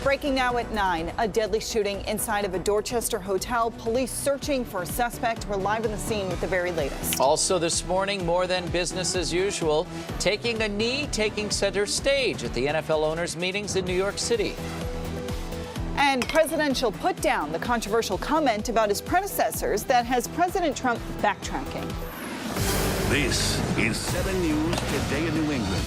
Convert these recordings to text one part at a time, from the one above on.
Breaking now at 9, a deadly shooting inside of a Dorchester hotel. Police searching for a suspect. We're live in the scene with the very latest. Also this morning, more than business as usual. Taking a knee, taking center stage at the NFL owners' meetings in New York City. And presidential put down, the controversial comment about his predecessors that has President Trump backtracking. This is 7 News Today in New England.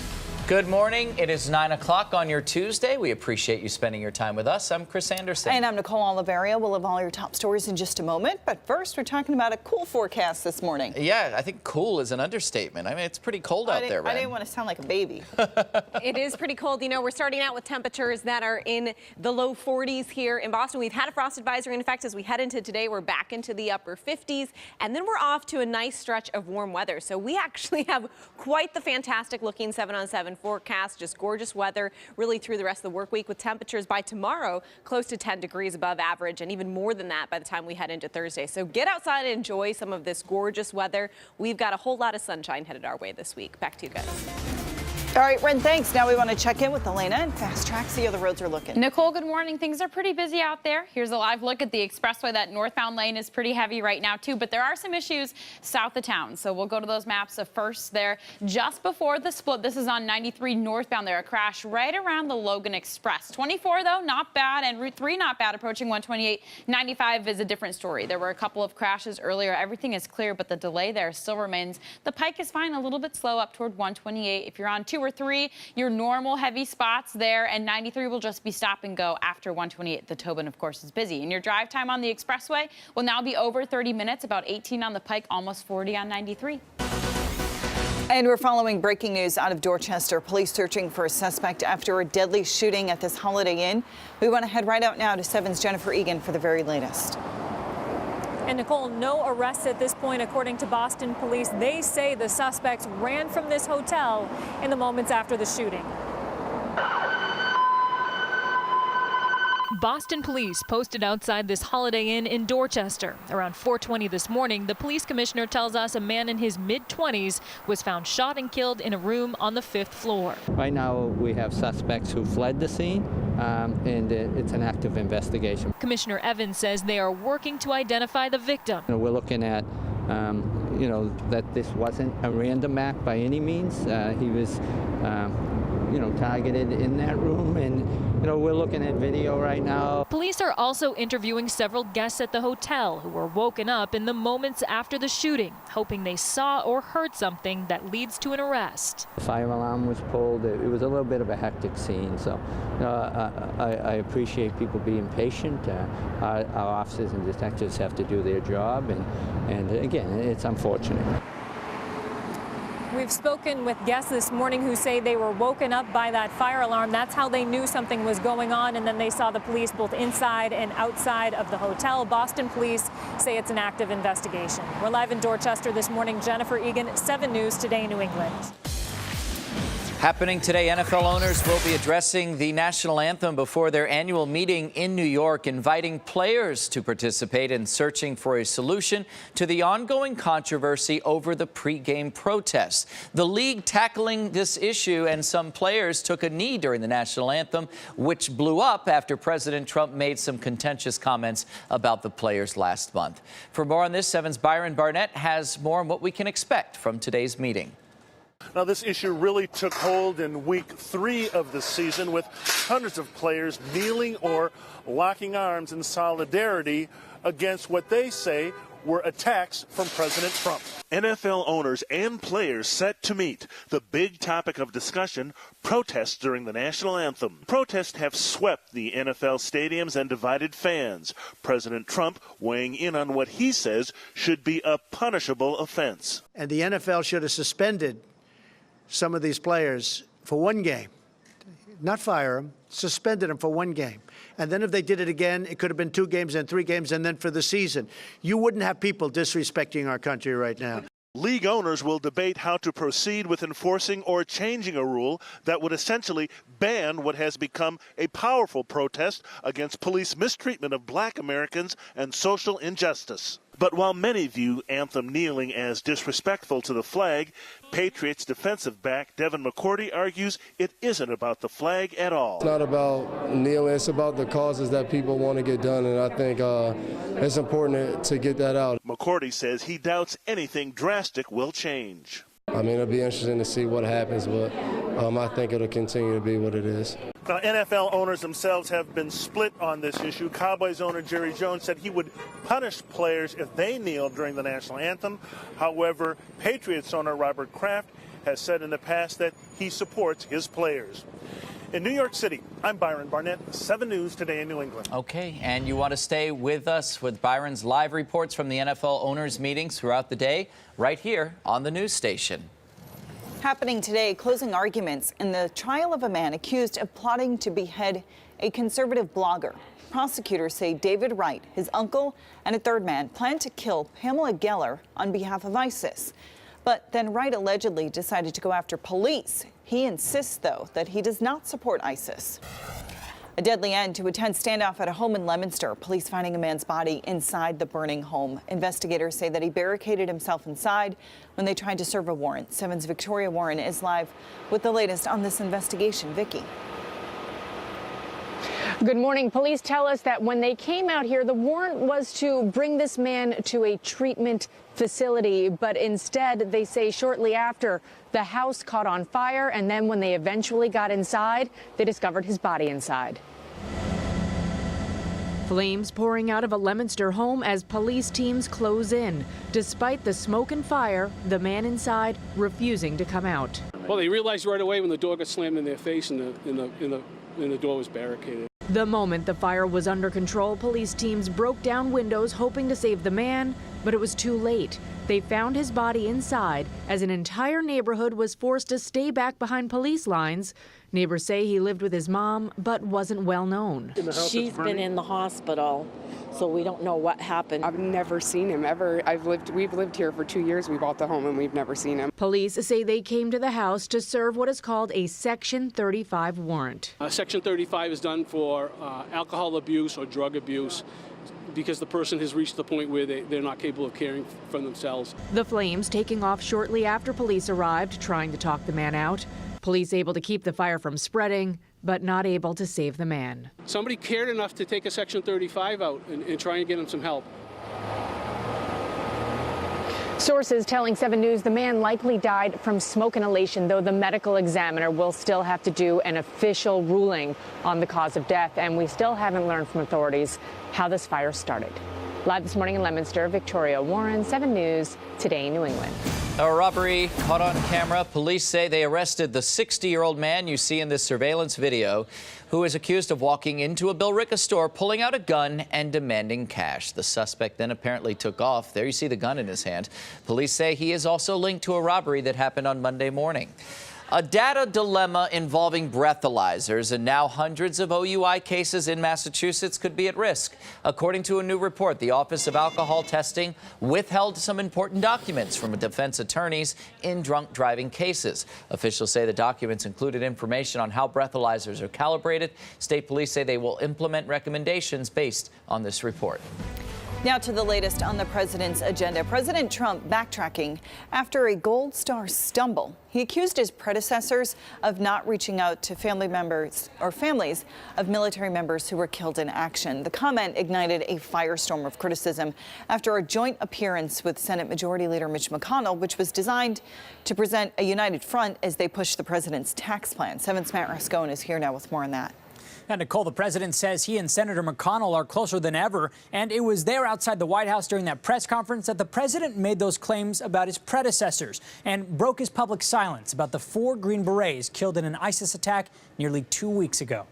Good morning. It is 9 o'clock on your Tuesday. We appreciate you spending your time with us. I'm Chris Anderson. And I'm Nicole Oliveria. We'll have all your top stories in just a moment. But first, we're talking about a cool forecast this morning. Yeah, I think cool is an understatement. I mean, it's pretty cold out there, right? I didn't want to sound like a baby. It is pretty cold. You know, we're starting out with temperatures that are in the low 40s here in Boston. We've had a frost advisory in effect as we head into today. We're back into the upper 50s, and then we're off to a nice stretch of warm weather. So we actually have quite the fantastic looking 7-on-7 forecast. Just gorgeous weather really through the rest of the work week, with temperatures by tomorrow close to 10 degrees above average, and even more than that by the time we head into Thursday. So get outside and enjoy some of this gorgeous weather. We've got a whole lot of sunshine headed our way this week. Back to you guys. All right, Ren, thanks. Now we want to check in with Elena and Fast Track, see how the roads are looking. Nicole, good morning. Things are pretty busy out there. Here's a live look at the expressway. That northbound lane is pretty heavy right now, too, but there are some issues south of town. So we'll go to those maps first there. Just before the split, this is on 93 northbound there. A crash right around the Logan Express. 24, though, not bad, and Route 3 not bad, approaching 128. 95 is a different story. There were a couple of crashes earlier. Everything is clear, but the delay there still remains. The Pike is fine, a little bit slow up toward 128. If you're on 2 or 3, your normal heavy spots there, and 93 will just be stop and go after 128. The Tobin, of course, is busy. And your drive time on the expressway will now be over 30 minutes, about 18 on the Pike, almost 40 on 93. And we're following breaking news out of Dorchester. Police searching for a suspect after a deadly shooting at this Holiday Inn. We want to head right out now to 7's Jennifer Egan for the very latest. And Nicole, no arrests at this point, according to Boston police. They say the suspects ran from this hotel in the moments after the shooting. Boston police posted outside this Holiday Inn in Dorchester. Around 4:20 this morning, the police commissioner tells us a man in his mid-20s was found shot and killed in a room on the 5th floor. Right now, we have suspects who fled the scene, and it's an active investigation. Commissioner Evans says they are working to identify the victim. We're looking at, that this wasn't a random act by any means. He was, targeted in that room, and we're looking at video right now. Police are also interviewing several guests at the hotel who were woken up in the moments after the shooting, hoping they saw or heard something that leads to an arrest. The fire alarm was pulled. It was a little bit of a hectic scene, so I appreciate people being patient. Our officers and detectives have to do their job, and again, it's unfortunate. We've spoken with guests this morning who say they were woken up by that fire alarm. That's how they knew something was going on, and then they saw the police both inside and outside of the hotel. Boston police say it's an active investigation. We're live in Dorchester this morning. Jennifer Egan, 7 News Today, New England. Happening today, NFL owners will be addressing the national anthem before their annual meeting in New York, inviting players to participate in searching for a solution to the ongoing controversy over the pregame protests. The league tackling this issue, and some players took a knee during the national anthem, which blew up after President Trump made some contentious comments about the players last month. For more on this, 7's Byron Barnett has more on what we can expect from today's meeting. Now, this issue really took hold in week 3 of the season, with hundreds of players kneeling or locking arms in solidarity against what they say were attacks from President Trump. NFL owners and players set to meet. The big topic of discussion, protests during the national anthem. Protests have swept the NFL stadiums and divided fans. President Trump weighing in on what he says should be a punishable offense. And the NFL should have suspended some of these players for 1 game, not fire them, suspended them for 1 game. And then if they did it again, it could have been 2 games and 3 games, and then for the season. You wouldn't have people disrespecting our country right now. League owners will debate how to proceed with enforcing or changing a rule that would essentially ban what has become a powerful protest against police mistreatment of black Americans and social injustice. But while many view anthem kneeling as disrespectful to the flag, Patriots defensive back Devin McCourty argues it isn't about the flag at all. It's not about kneeling, it's about the causes that people want to get done, and I think it's important to get that out. McCourty says he doubts anything drastic will change. I mean, it'll be interesting to see what happens, but I think it'll continue to be what it is. Now, NFL owners themselves have been split on this issue. Cowboys owner Jerry Jones said he would punish players if they kneel during the national anthem. However, Patriots owner Robert Kraft has said in the past that he supports his players. In New York City, I'm Byron Barnett, 7 News Today in New England. Okay, and you want to stay with us with Byron's live reports from the NFL owners' meetings throughout the day, right here on the news station. Happening today, closing arguments in the trial of a man accused of plotting to behead a conservative blogger. Prosecutors say David Wright, his uncle, and a third man planned to kill Pamela Geller on behalf of ISIS. But then Wright allegedly decided to go after police. He insists, though, that he does not support ISIS. A deadly end to a tense standoff at a home in Leominster. Police finding a man's body inside the burning home. Investigators say that he barricaded himself inside when they tried to serve a warrant. 7's Victoria Warren is live with the latest on this investigation. Vicki. Good morning. Police tell us that when they came out here, the warrant was to bring this man to a treatment facility, but instead, they say shortly after, the house caught on fire, and then when they eventually got inside, they discovered his body inside. Flames pouring out of a Leominster home as police teams close in. Despite the smoke and fire, the man inside refusing to come out. Well, they realized right away when the door got slammed in their face and the door was barricaded. The moment the fire was under control, police teams broke down windows hoping to save the man, but it was too late. They found his body inside as an entire neighborhood was forced to stay back behind police lines. Neighbors say he lived with his mom, but wasn't well known. She's been in the hospital, so we don't know what happened. I've never seen him ever. We've lived here for 2 years. We bought the home and we've never seen him. Police say they came to the house to serve what is called a Section 35 warrant. Section 35 is done for alcohol abuse or drug abuse, because the person has reached the point where they're not capable of caring for themselves. The flames taking off shortly after police arrived, trying to talk the man out. Police able to keep the fire from spreading, but not able to save the man. Somebody cared enough to take a Section 35 out and try and get him some help. Sources telling 7 News the man likely died from smoke inhalation, though the medical examiner will still have to do an official ruling on the cause of death, and we still haven't learned from authorities how this fire started. Live this morning in Leominster, Victoria Warren, 7 News, Today in New England. A robbery caught on camera. Police say they arrested the 60-year-old man you see in this surveillance video, who is accused of walking into a Billerica store, pulling out a gun and demanding cash. The suspect then apparently took off. There you see the gun in his hand. Police say he is also linked to a robbery that happened on Monday morning. A data dilemma involving breathalyzers, and now hundreds of OUI cases in Massachusetts could be at risk. According to a new report, the Office of Alcohol Testing withheld some important documents from defense attorneys in drunk driving cases. Officials say the documents included information on how breathalyzers are calibrated. State police say they will implement recommendations based on this report. Now to the latest on the president's agenda. President Trump backtracking after a Gold Star stumble. He accused his predecessors of not reaching out to family members or families of military members who were killed in action. The comment ignited a firestorm of criticism after a joint appearance with Senate Majority Leader Mitch McConnell, which was designed to present a united front as they push the president's tax plan. 7's Matt Rascone is here now with more on that. And Nicole, the president says he and Senator McConnell are closer than ever. And it was there outside the White House during that press conference that the president made those claims about his predecessors and broke his public silence about the 4 Green Berets killed in an ISIS attack nearly 2 weeks ago.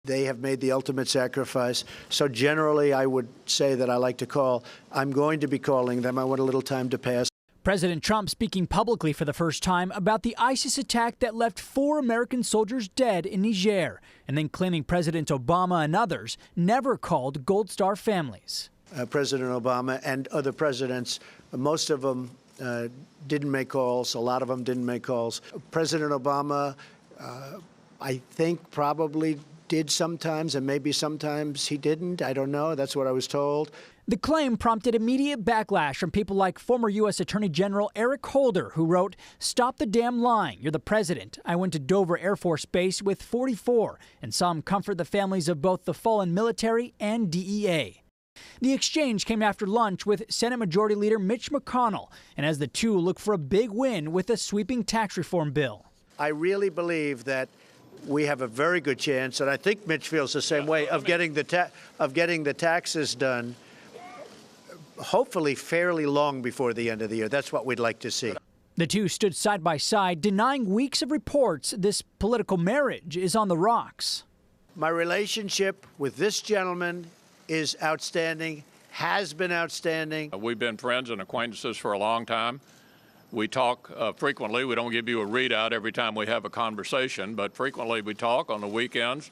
They have made the ultimate sacrifice. So generally, I would say that I like to call. I'm going to be calling them. I want a little time to pass. President Trump speaking publicly for the first time about the ISIS attack that left 4 American soldiers dead in Niger, and then claiming President Obama and others never called Gold Star families. President Obama and other presidents, most of them didn't make calls. A lot of them didn't make calls. President Obama, I think, probably did sometimes, and maybe sometimes he didn't. I don't know. That's what I was told. The claim prompted immediate backlash from people like former U.S. Attorney General Eric Holder, who wrote, "Stop the damn lying. You're the president. I went to Dover Air Force Base with 44 and saw him comfort the families of both the fallen military and DEA." The exchange came after lunch with Senate Majority Leader Mitch McConnell, and as the two look for a big win with a sweeping tax reform bill. I really believe that we have a very good chance, and I think Mitch feels the same way, of getting the taxes done, hopefully fairly long before the end of the year. That's what we'd like to see. The two stood side by side, denying weeks of reports this political marriage is on the rocks. My relationship with this gentleman is outstanding, has been outstanding. We've been friends and acquaintances for a long time. We talk frequently. We don't give you a readout every time we have a conversation, but frequently we talk on the weekends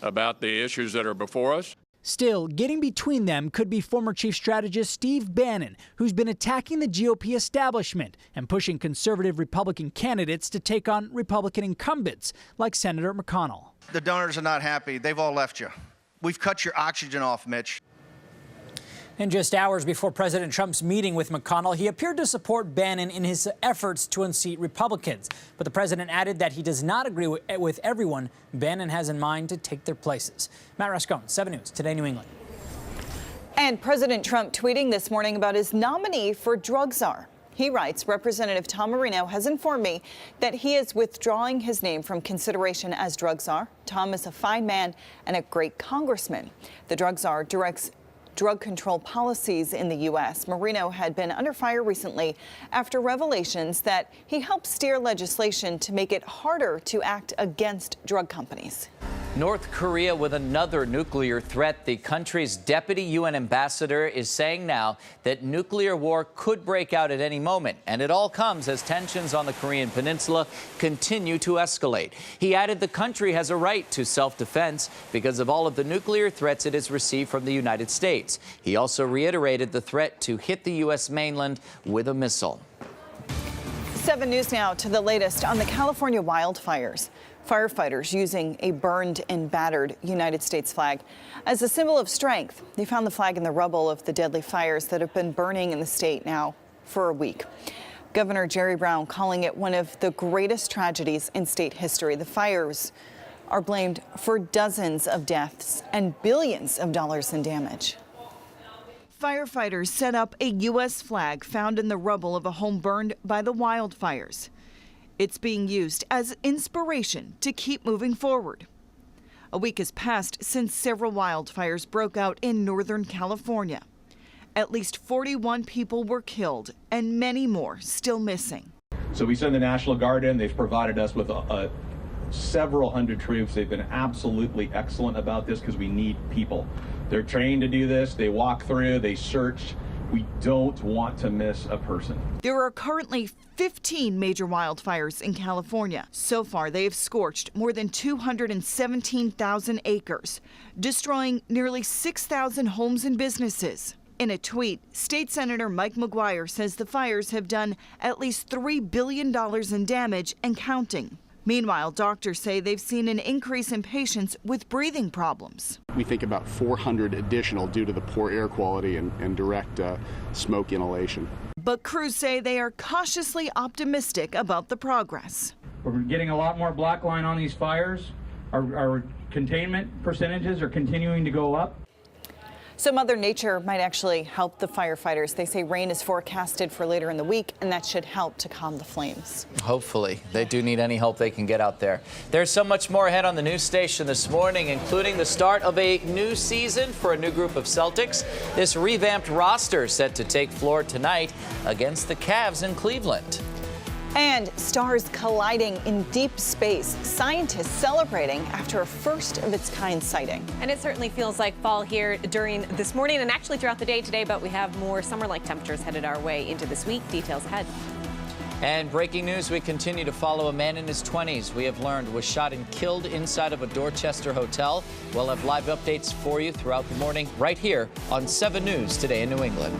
about the issues that are before us. Still, getting between them could be former chief strategist Steve Bannon, who's been attacking the GOP establishment and pushing conservative Republican candidates to take on Republican incumbents like Senator McConnell. The donors are not happy. They've all left you. We've cut your oxygen off, Mitch. And just hours before President Trump's meeting with McConnell, he appeared to support Bannon in his efforts to unseat Republicans. But the president added that he does not agree with everyone Bannon has in mind to take their places. Matt Rascone, 7 News, Today New England. And President Trump tweeting this morning about his nominee for drug czar. He writes, Representative Tom Marino has informed me that he is withdrawing his name from consideration as drug czar. Tom is a fine man and a great congressman. The drug czar directs drug control policies in the U.S. Marino had been under fire recently after revelations that he helped steer legislation to make it harder to act against drug companies. North Korea with another nuclear threat. The country's deputy UN ambassador is saying now that nuclear war could break out at any moment. And it all comes as tensions on the Korean peninsula continue to escalate. He added the country has a right to self-defense because of all of the nuclear threats it has received from the United States. He also reiterated the threat to hit the U.S. mainland with a missile. 7 News now to the latest on the California wildfires. Firefighters using a burned and battered United States flag as a symbol of strength. They found the flag in the rubble of the deadly fires that have been burning in the state now for a week. Governor Jerry Brown calling it one of the greatest tragedies in state history. The fires are blamed for dozens of deaths and billions of dollars in damage. Firefighters set up a U.S. flag found in the rubble of a home burned by the wildfires. It's being used as inspiration to keep moving forward. A week has passed since several wildfires broke out in Northern California. At least 41 people were killed and many more still missing. So we send the National Guard in. They've provided us with several hundred troops. They've been absolutely excellent about this because we need people. They're trained to do this. They walk through, they search. We don't want to miss a person. There are currently 15 major wildfires in California. So far, they have scorched more than 217,000 acres, destroying nearly 6,000 homes and businesses. In a tweet, State Senator Mike McGuire says the fires have done at least $3 billion in damage and counting. Meanwhile, doctors say they've seen an increase in patients with breathing problems. We think about 400 additional due to the poor air quality and direct smoke inhalation. But crews say they are cautiously optimistic about the progress. We're getting a lot more black line on these fires. Our containment percentages are continuing to go up. So Mother Nature might actually help the firefighters. They say rain is forecasted for later in the week, and that should help to calm the flames. Hopefully. They do need any help they can get out there. There's so much more ahead on the news station this morning, including the start of a new season for a new group of Celtics. This revamped roster set to take floor tonight against the Cavs in Cleveland. And stars colliding in deep space. Scientists celebrating after a first-of-its-kind sighting. And it certainly feels like fall here during this morning and actually throughout the day today, but we have more summer-like temperatures headed our way into this week. Details ahead. And breaking news, we continue to follow a man in his 20s we have learned was shot and killed inside of a Dorchester hotel. We'll have live updates for you throughout the morning right here on 7 News Today in New England.